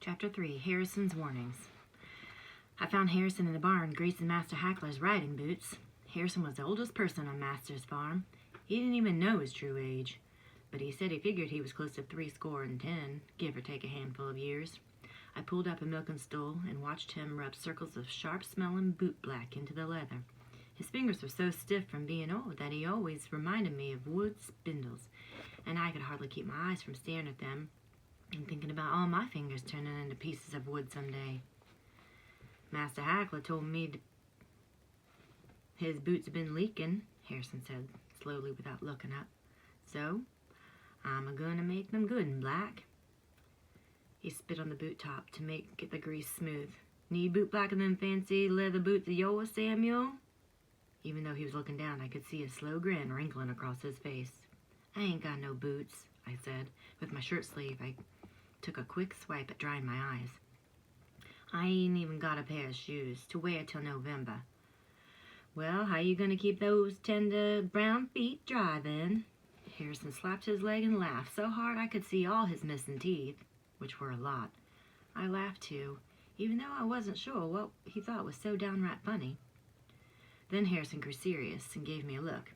Chapter 3, Harrison's Warnings. I found Harrison in the barn greasing Master Hackler's riding boots. Harrison was the oldest person on Master's farm. He didn't even know his true age, but he said he figured he was close to 70, give or take a handful of years. I pulled up a milking stool and watched him rub circles of sharp-smelling boot black into the leather. His fingers were so stiff from being old that he always reminded me of wood spindles, and I could hardly keep my eyes from staring at them and thinking about all my fingers turning into pieces of wood someday. Master Hackler told me his boots have been leaking, Harrison said slowly without looking up. So, I'm a-gonna make them good and black. He spit on the boot top to make the grease smooth. Need boot blacker than fancy leather boots of yours, Samuel? Even though he was looking down, I could see a slow grin wrinkling across his face. I ain't got no boots, I said. With my shirt sleeve, I took a quick swipe at drying my eyes. I ain't even got a pair of shoes to wear till November. Well, how you gonna keep those tender brown feet dry then? Harrison slapped his leg and laughed so hard I could see all his missing teeth, which were a lot. I laughed too, even though I wasn't sure what he thought was so downright funny. Then Harrison grew serious and gave me a look.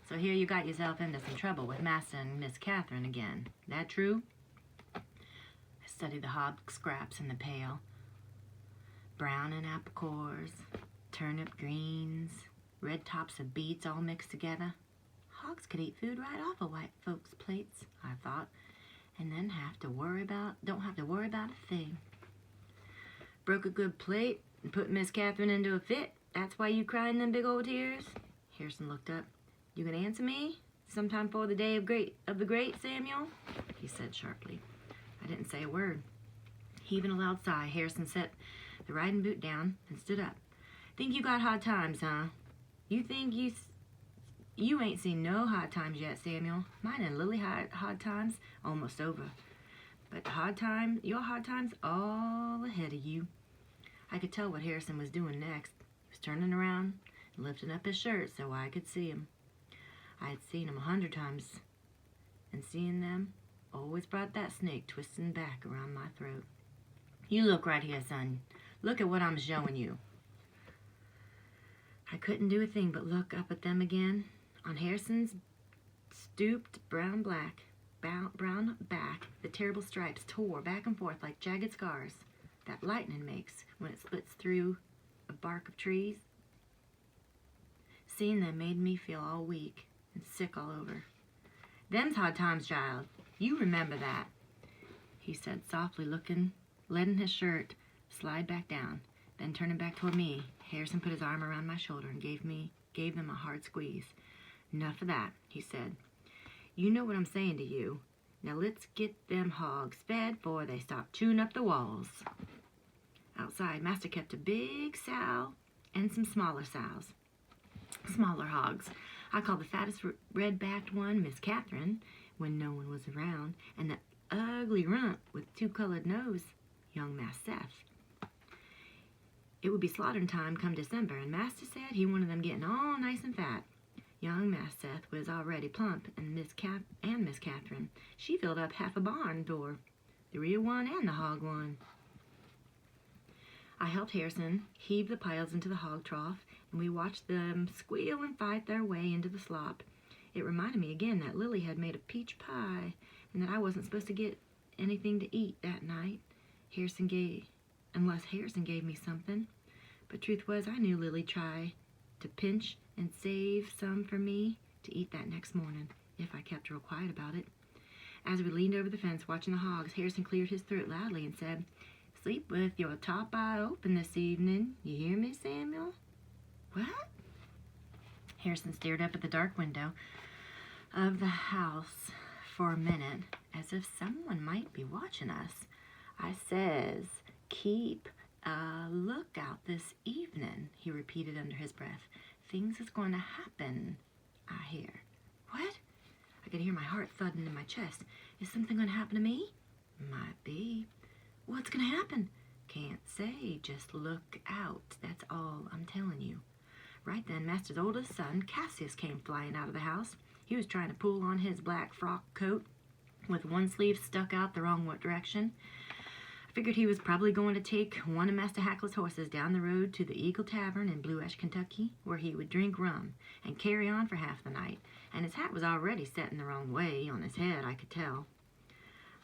So here you got yourself into some trouble with Master and Miss Catherine again. That true? I studied the hog scraps in the pail. Brown and apple cores, turnip greens, red tops of beets all mixed together. Hogs could eat food right off of white folks' plates, I thought, and then don't have to worry about a thing. Broke a good plate and put Miss Catherine into a fit. That's why you crying them big old tears? Harrison looked up. You gonna answer me sometime for the day of the great, Samuel? He said sharply. I didn't say a word. Heaving a loud sigh, Harrison set the riding boot down and stood up. Think you got hard times, huh? You think you ain't seen no hard times yet, Samuel. Mine and Lily hard times almost over. But your hard times all ahead of you. I could tell what Harrison was doing next. He was turning around and lifting up his shirt so I could see him. I had seen him 100 times, and seeing them always brought that snake twisting back around my throat. You look right here, son. Look at what I'm showing you. I couldn't do a thing but look up at them again. On Harrison's stooped brown back, the terrible stripes tore back and forth like jagged scars that lightning makes when it splits through a bark of trees. Seeing them made me feel all weak and sick all over. Them's hard times, child. You remember that, he said softly, letting his shirt slide back down. Then turning back toward me, Harrison put his arm around my shoulder and gave them a hard squeeze. Enough of that, he said. You know what I'm saying to you. Now let's get them hogs fed before they stop chewing up the walls. Outside, Master kept a big sow and some smaller hogs. I called the fattest red-backed one Miss Catherine when no one was around, and the ugly runt with two-colored nose, young Mass Seth. It would be slaughtering time come December, and Master said he wanted them getting all nice and fat. Young Mass Seth was already plump, and Miss Catherine, she filled up half a barn door, the rear one and the hog one. I helped Harrison heave the piles into the hog trough, and we watched them squeal and fight their way into the slop. It reminded me again that Lily had made a peach pie, and that I wasn't supposed to get anything to eat that night, unless Harrison gave me something. But truth was, I knew Lily tried to pinch and save some for me to eat that next morning, if I kept real quiet about it. As we leaned over the fence watching the hogs, Harrison cleared his throat loudly and said, "Sleep with your top eye open this evening. You hear me, Samuel?" What? Harrison stared up at the dark window of the house for a minute, as if someone might be watching us. I says, "Keep a lookout this evening," he repeated under his breath. "Things is going to happen, I hear." What? I could hear my heart thudding in my chest. Is something going to happen to me? Might be. What's going to happen? Can't say. Just look out. That's all I'm telling you. Right then, Master's oldest son, Cassius, came flying out of the house. He was trying to pull on his black frock coat with one sleeve stuck out the wrong direction. Figured he was probably going to take one of Master Hackler's horses down the road to the Eagle Tavern in Blue Ash, Kentucky, where he would drink rum and carry on for half the night. And his hat was already set in the wrong way on his head, I could tell.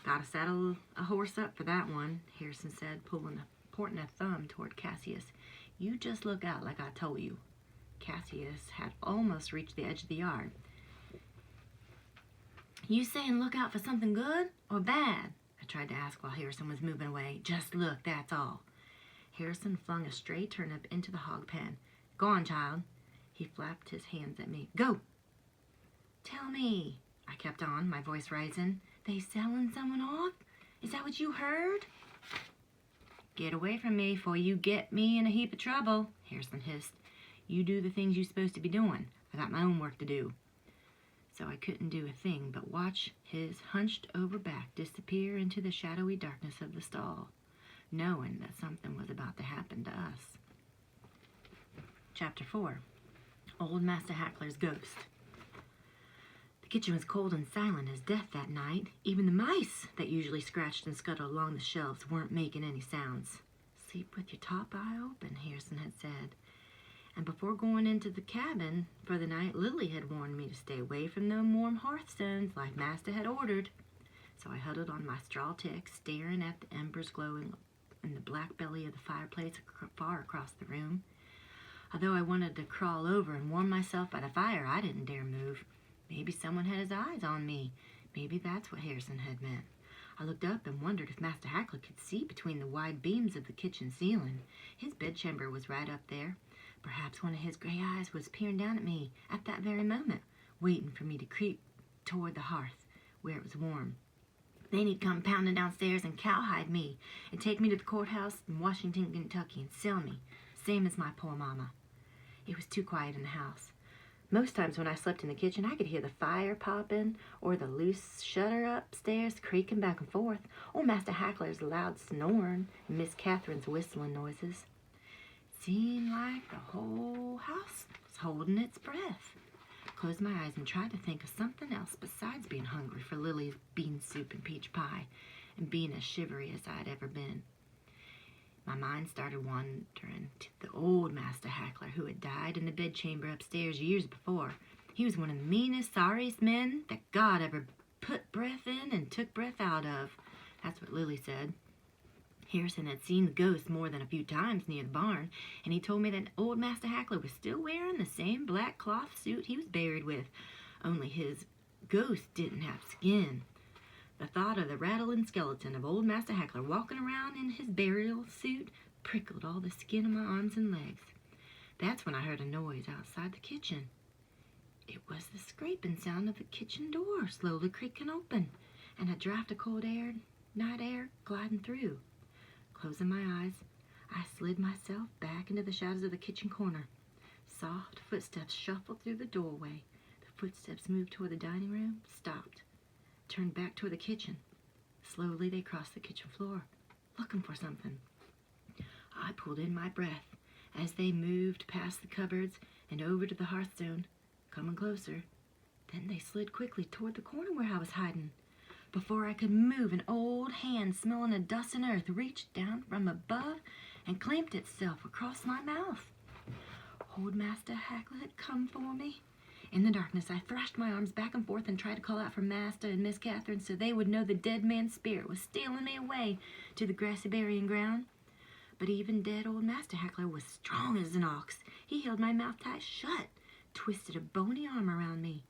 Gotta saddle a horse up for that one, Harrison said, pointing a thumb toward Cassius. You just look out like I told you. Cassius had almost reached the edge of the yard. You saying look out for something good or bad? I tried to ask while Harrison was moving away. Just look, that's all. Harrison flung a stray turnip into the hog pen. Go on, child. He flapped his hands at me. Go! Tell me, I kept on, my voice rising. They selling someone off? Is that what you heard? Get away from me before you get me in a heap of trouble, Harrison hissed. You do the things you're supposed to be doing. I got my own work to do. So I couldn't do a thing but watch his hunched-over back disappear into the shadowy darkness of the stall, knowing that something was about to happen to us. Chapter 4. Old Master Hackler's Ghost. The kitchen was cold and silent as death that night. Even the mice that usually scratched and scuttled along the shelves weren't making any sounds. Sleep with your top eye open, Harrison had said. And before going into the cabin for the night, Lily had warned me to stay away from them warm hearthstones like Master had ordered. So I huddled on my straw tick, staring at the embers glowing in the black belly of the fireplace far across the room. Although I wanted to crawl over and warm myself by the fire, I didn't dare move. Maybe someone had his eyes on me. Maybe that's what Harrison had meant. I looked up and wondered if Master Hackler could see between the wide beams of the kitchen ceiling. His bedchamber was right up there. Perhaps one of his gray eyes was peering down at me at that very moment, waiting for me to creep toward the hearth where it was warm. Then he'd come pounding downstairs and cowhide me and take me to the courthouse in Washington, Kentucky and sell me, same as my poor mama. It was too quiet in the house. Most times when I slept in the kitchen, I could hear the fire popping or the loose shutter upstairs creaking back and forth, or Master Hackler's loud snoring and Miss Catherine's whistling noises. Seemed like the whole house was holding its breath. I closed my eyes and tried to think of something else besides being hungry for Lily's bean soup and peach pie and being as shivery as I'd ever been. My mind started wandering to the old Master Hackler who had died in the bedchamber upstairs years before. He was one of the meanest, sorriest men that God ever put breath in and took breath out of. That's what Lily said. Harrison had seen the ghost more than a few times near the barn, and he told me that old Master Hackler was still wearing the same black cloth suit he was buried with, only his ghost didn't have skin. The thought of the rattling skeleton of old Master Hackler walking around in his burial suit prickled all the skin on my arms and legs. That's when I heard a noise outside the kitchen. It was the scraping sound of the kitchen door slowly creaking open, and a draft of cold air, night air, gliding through. Closing my eyes, I slid myself back into the shadows of the kitchen corner. Soft footsteps shuffled through the doorway. The footsteps moved toward the dining room, stopped, turned back toward the kitchen. Slowly they crossed the kitchen floor, looking for something. I pulled in my breath as they moved past the cupboards and over to the hearthstone, coming closer. Then they slid quickly toward the corner where I was hiding. Before I could move, an old hand smelling of dust and earth reached down from above and clamped itself across my mouth. Old Master Hackler had come for me. In the darkness, I thrashed my arms back and forth and tried to call out for Master and Miss Catherine so they would know the dead man's spirit was stealing me away to the grassy burying ground. But even dead old Master Hackler was strong as an ox. He held my mouth tight shut, twisted a bony arm around me.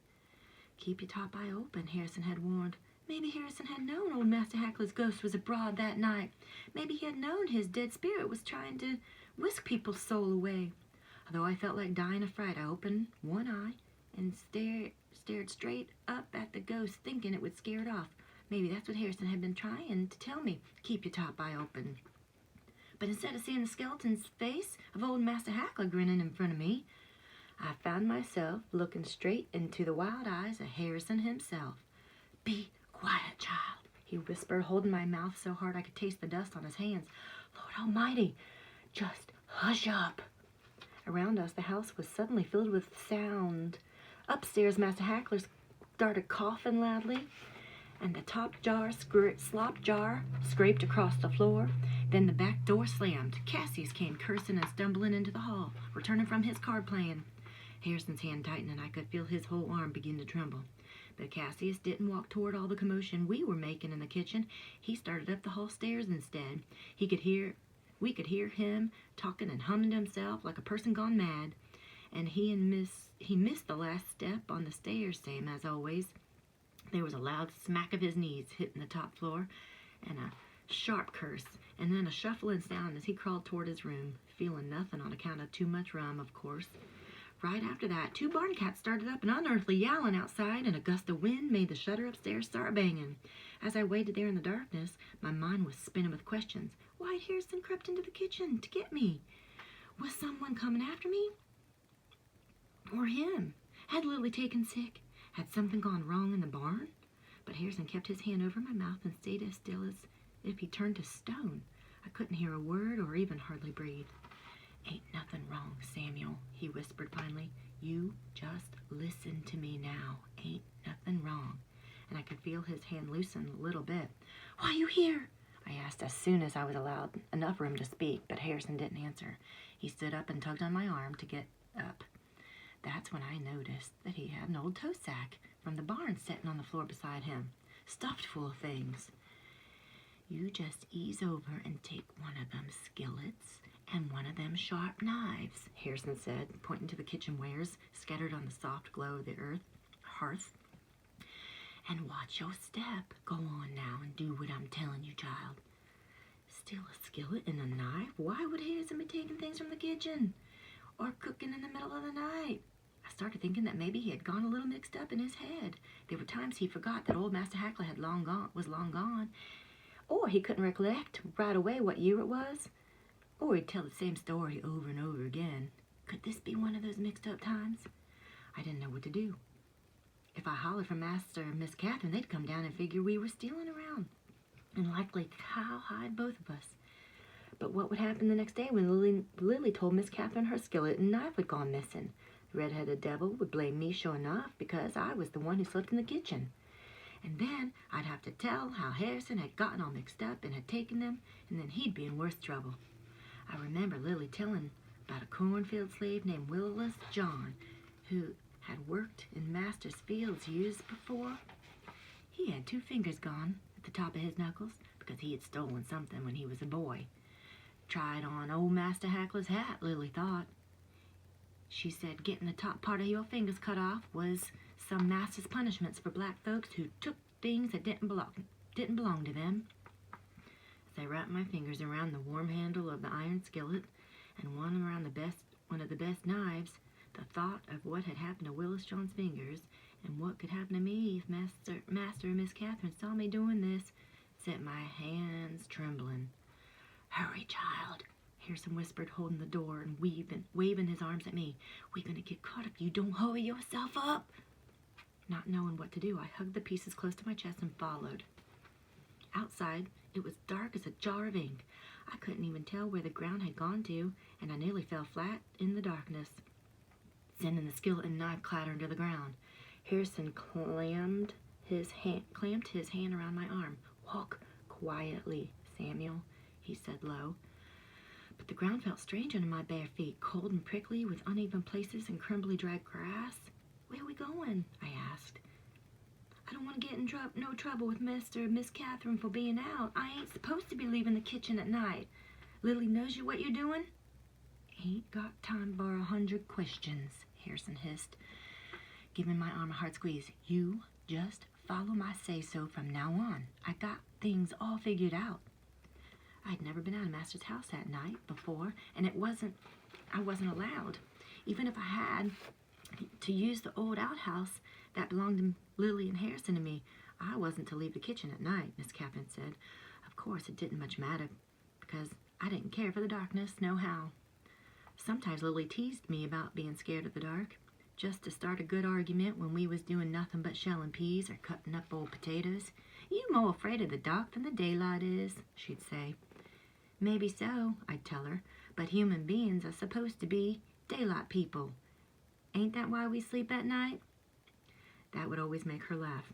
Keep your top eye open, Harrison had warned. Maybe Harrison had known old Master Hackler's ghost was abroad that night. Maybe he had known his dead spirit was trying to whisk people's soul away. Although I felt like dying of fright, I opened one eye and stared straight up at the ghost, thinking it would scare it off. Maybe that's what Harrison had been trying to tell me. Keep your top eye open. But instead of seeing the skeleton's face of old Master Hackler grinning in front of me, I found myself looking straight into the wild eyes of Harrison himself. Be quiet, child, he whispered, holding my mouth so hard I could taste the dust on his hands. Lord Almighty, just hush up. Around us, the house was suddenly filled with sound. Upstairs, Master Hackler started coughing loudly, and the slop jar scraped across the floor. Then the back door slammed. Cassius came cursing and stumbling into the hall, returning from his card playing. Harrison's hand tightened, and I could feel his whole arm begin to tremble. But Cassius didn't walk toward all the commotion we were making in the kitchen. He started up the hall stairs instead. We could hear him talking and humming to himself like a person gone mad. And he missed the last step on the stairs, same as always. There was a loud smack of his knees hitting the top floor, and a sharp curse, and then a shuffling sound as he crawled toward his room, feeling nothing on account of too much rum, of course. Right after that, 2 barn cats started up an unearthly yowling outside, and a gust of wind made the shutter upstairs start banging. As I waited there in the darkness, my mind was spinning with questions. Why had Harrison crept into the kitchen to get me? Was someone coming after me? Or him? Had Lily taken sick? Had something gone wrong in the barn? But Harrison kept his hand over my mouth and stayed as still as if he turned to stone. I couldn't hear a word or even hardly breathe. Ain't nothing wrong, Samuel, he whispered finally. You just listen to me now. Ain't nothing wrong. And I could feel his hand loosen a little bit. Why you here? I asked as soon as I was allowed enough room to speak, but Harrison didn't answer. He stood up and tugged on my arm to get up. That's when I noticed that he had an old tow sack from the barn sitting on the floor beside him, stuffed full of things. You just ease over and take one of them skillets and one of them sharp knives, Harrison said, pointing to the kitchen wares scattered on the soft glow of the hearth. And watch your step. Go on now and do what I'm telling you, child. Steal a skillet and a knife? Why would Harrison be taking things from the kitchen? Or cooking in the middle of the night? I started thinking that maybe he had gone a little mixed up in his head. There were times he forgot that old Master Hackler was long gone. Or he couldn't recollect right away what year it was. Or he'd tell the same story over and over again. Could this be one of those mixed up times? I didn't know what to do. If I hollered for Master and Miss Catherine, they'd come down and figure we were stealing around, and likely cowhide both of us. But what would happen the next day when Lily told Miss Catherine her skillet and knife had gone missing? The red-headed devil would blame me sure enough because I was the one who slept in the kitchen. And then I'd have to tell how Harrison had gotten all mixed up and had taken them, and then he'd be in worse trouble. I remember Lily telling about a cornfield slave named Willis John who had worked in Master's fields years before. He had 2 fingers gone at the top of his knuckles because he had stolen something when he was a boy. Tried on old Master Hackler's hat, Lily thought. She said getting the top part of your fingers cut off was some master's punishments for black folks who took things that didn't belong to them. As I wrapped my fingers around the warm handle of the iron skillet and one around one of the best knives, the thought of what had happened to Willis John's fingers and what could happen to me if Master and Miss Catherine saw me doing this set my hands trembling. Hurry, child, Harrison whispered, holding the door and waving his arms at me. We're going to get caught if you don't hurry yourself up. Not knowing what to do, I hugged the pieces close to my chest and followed. Outside, it was dark as a jar of ink. I couldn't even tell where the ground had gone to, and I nearly fell flat in the darkness, sending the skillet and knife clattering to the ground. Harrison clamped his hand around my arm. Walk quietly, Samuel, he said low. But the ground felt strange under my bare feet, cold and prickly with uneven places and crumbly dry grass. Where are we going? I asked. I don't want to get in no trouble with Mr. and Miss Catherine for being out. I ain't supposed to be leaving the kitchen at night. Lily knows what you're doing? Ain't got time for 100 questions, Harrison hissed, giving my arm a hard squeeze. You just follow my say-so from now on. I got things all figured out. I'd never been out of Master's house that night before, and I wasn't allowed. Even if I had to use the old outhouse that belonged to Lily and Harrison and me, I wasn't to leave the kitchen at night, Miss Catherine said. Of course, it didn't much matter, because I didn't care for the darkness, nohow. Sometimes Lily teased me about being scared of the dark, just to start a good argument when we was doing nothing but shelling peas or cutting up old potatoes. You more afraid of the dark than the daylight is, she'd say. Maybe so, I'd tell her, but human beings are supposed to be daylight people. Ain't that why we sleep at night? That would always make her laugh.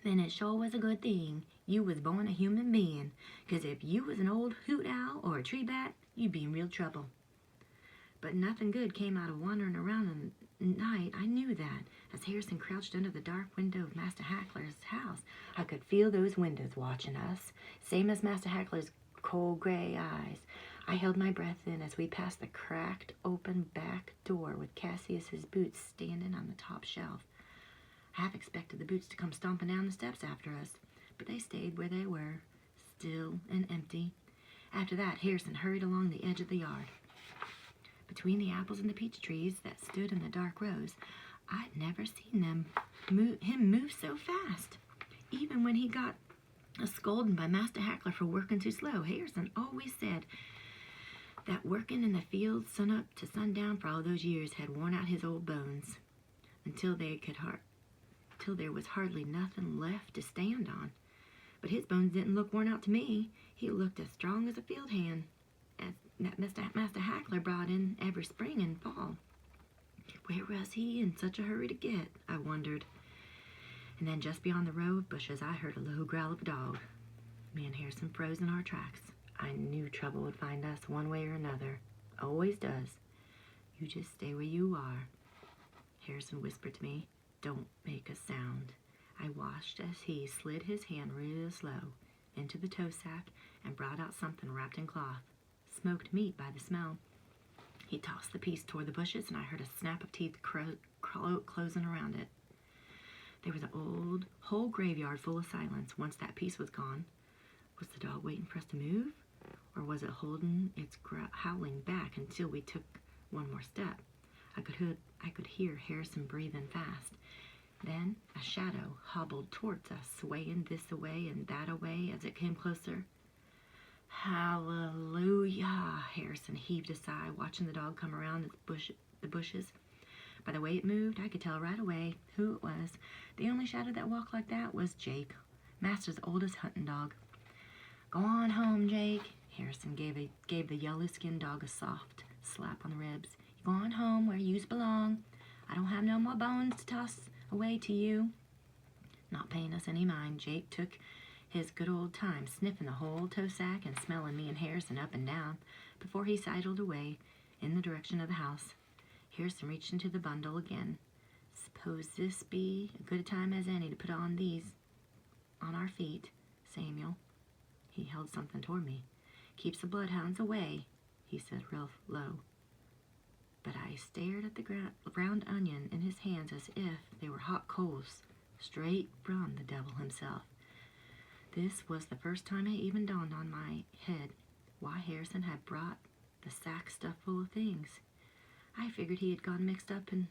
Then it sure was a good thing you was born a human being, 'cause if you was an old hoot owl or a tree bat, you'd be in real trouble. But nothing good came out of wandering around in the night. I knew that. As Harrison crouched under the dark window of Master Hackler's house, I could feel those windows watching us, same as Master Hackler's cold gray eyes. I held my breath in as we passed the cracked open back door with Cassius's boots standing on the top shelf. I half expected the boots to come stomping down the steps after us, but they stayed where they were, still and empty. After that, Harrison hurried along the edge of the yard. Between the apples and the peach trees that stood in the dark rows, I'd never seen him move so fast. Even when he got a scolding by Master Hackler for working too slow, Harrison always said that working in the fields sun up to sundown for all those years had worn out his old bones until there was hardly nothing left to stand on. But his bones didn't look worn out to me. He looked as strong as a field hand that Master Hackler brought in every spring and fall. Where was he in such a hurry to get, I wondered. And then just beyond the row of bushes, I heard a low growl of a dog. Me and Harrison froze in our tracks. I knew trouble would find us one way or another. Always does. You just stay where you are. Harrison whispered to me, "Don't make a sound." I watched as he slid his hand real slow into the tow sack and brought out something wrapped in cloth. Smoked meat by the smell. He tossed the piece toward the bushes, and I heard a snap of teeth closing around it. There was an old, whole graveyard full of silence once that piece was gone. Was the dog waiting for us to move? Or was it holding its howling back until we took one more step? I could hear Harrison breathing fast. Then a shadow hobbled towards us, swaying this away and that away as it came closer. "Hallelujah!" Harrison heaved a sigh, watching the dog come around the bushes. By the way it moved, I could tell right away who it was. The only shadow that walked like that was Jake, Master's oldest hunting dog. "Go on home, Jake." Harrison gave the yellow-skinned dog a soft slap on the ribs. "You go on home where yous belong. I don't have no more bones to toss away to you." Not paying us any mind, Jake took his good old time sniffing the whole tow sack and smelling me and Harrison up and down before he sidled away in the direction of the house. Harrison reached into the bundle again. "Suppose this be a good time as any to put on these on our feet, Samuel." He held something toward me. "Keeps the bloodhounds away," he said real low. But I stared at the round onion in his hands as if they were hot coals, straight from the devil himself. This was the first time it even dawned on my head why Harrison had brought the sack stuffed full of things. I figured he had gone mixed up in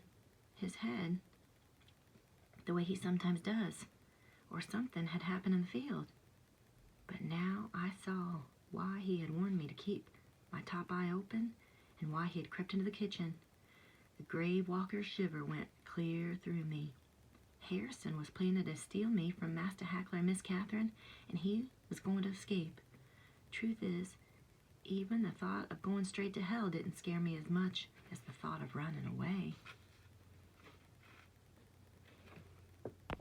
his head the way he sometimes does, or something had happened in the field. But now I saw why he had warned me to keep my top eye open and why he had crept into the kitchen. The grave walker's shiver went clear through me. Harrison was planning to steal me from Master Hackler and Miss Catherine, and he was going to escape. Truth is, even the thought of going straight to hell didn't scare me as much as the thought of running away.